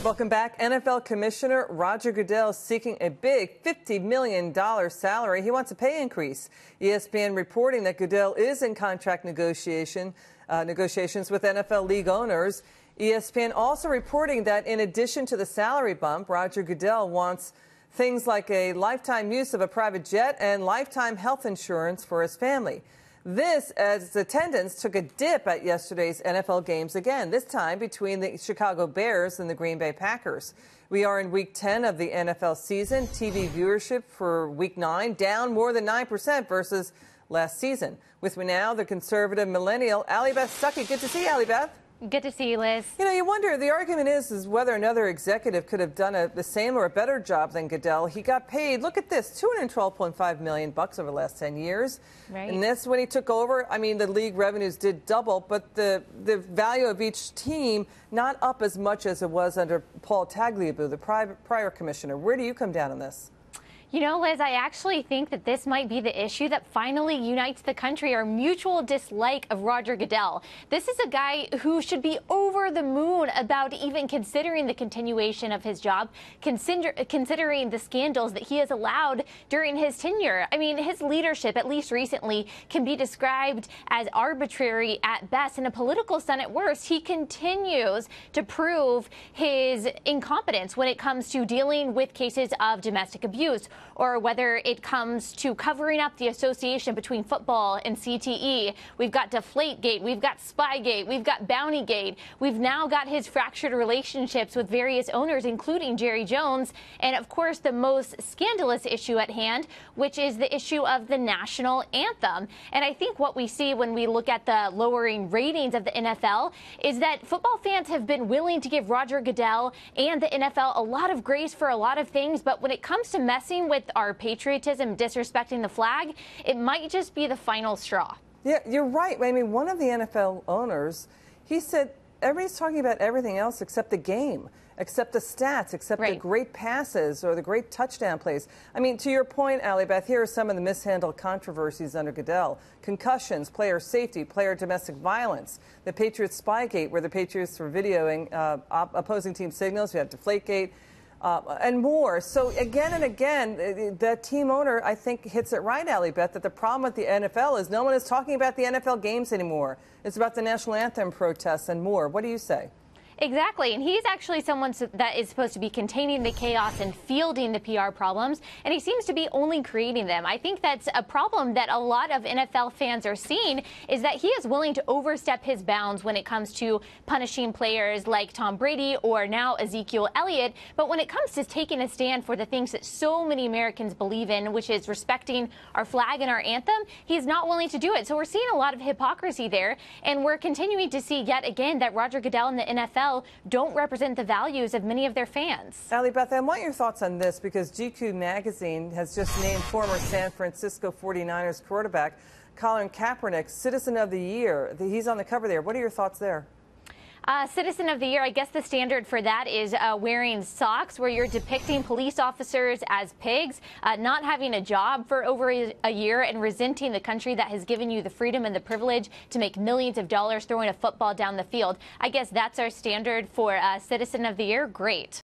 Welcome back. NFL Commissioner Roger Goodell seeking a big $50 million salary. He wants a pay increase. ESPN reporting that Goodell is in contract negotiations with NFL league owners. ESPN also reporting that in addition to the salary bump, Roger Goodell wants things like a lifetime use of a private jet and lifetime health insurance for his family. This as attendance took a dip at yesterday's NFL games again, this time between the Chicago Bears and the Green Bay Packers. We are in week 10 of the NFL season. TV viewership for week 9 down more than 9% versus last season. With me now, the conservative millennial, Allie Beth Stuckey. Good to see you, Allie Beth. Good to see you, Liz. You know, you wonder, the argument is whether another executive could have done the same or a better job than Goodell. He got paid, look at this, $212.5 million over the last 10 years. Right. And this, when he took over, I mean, the league revenues did double, but the value of each team not up as much as it was under Paul Tagliabue, the prior commissioner. Where do you come down on this? You know, Liz, I actually think that this might be the issue that finally unites the country, our mutual dislike of Roger Goodell. This is a guy who should be over the moon about even considering the continuation of his job, considering the scandals that he has allowed during his tenure. I mean, his leadership, at least recently, can be described as arbitrary at best, and a political stunt at worst. He continues to prove his incompetence when it comes to dealing with cases of domestic abuse, or whether it comes to covering up the association between football and CTE. We've got Deflategate, we've got Spygate, we've got Bountygate. We've now got his fractured relationships with various owners, including Jerry Jones, and of course the most scandalous issue at hand, which is the issue of the national anthem. And I think what we see when we look at the lowering ratings of the NFL is that football fans have been willing to give Roger Goodell and the NFL a lot of grace for a lot of things, but when it comes to messing with our patriotism, disrespecting the flag, it might just be the final straw. Yeah, you're right. I mean, one of the NFL owners, he said everybody's talking about everything else except the game, except the stats, except the great passes or the great touchdown plays. I mean, to your point, Allie Beth, here are some of the mishandled controversies under Goodell. Concussions, player safety, player domestic violence, the Patriots Spygate, where the Patriots were videoing opposing team signals. We have Deflategate. And more. So again and again, the team owner, I think, hits it right, Allie Beth, that the problem with the NFL is no one is talking about the NFL games anymore. It's about the national anthem protests and more. What do you say? Exactly, and he's actually someone that is supposed to be containing the chaos and fielding the PR problems, and he seems to be only creating them. I think that's a problem that a lot of NFL fans are seeing, is that he is willing to overstep his bounds when it comes to punishing players like Tom Brady or now Ezekiel Elliott, but when it comes to taking a stand for the things that so many Americans believe in, which is respecting our flag and our anthem, he's not willing to do it. So we're seeing a lot of hypocrisy there, and we're continuing to see yet again that Roger Goodell and the NFL don't represent the values of many of their fans. Allie Beth, I want your thoughts on this because GQ magazine has just named former San Francisco 49ers quarterback Colin Kaepernick Citizen of the Year. He's on the cover there. What are your thoughts there? Citizen of the Year, I guess the standard for that is wearing socks where you're depicting police officers as pigs, not having a job for over a year, and resenting the country that has given you the freedom and the privilege to make millions of dollars throwing a football down the field. I guess that's our standard for Citizen of the Year. Great.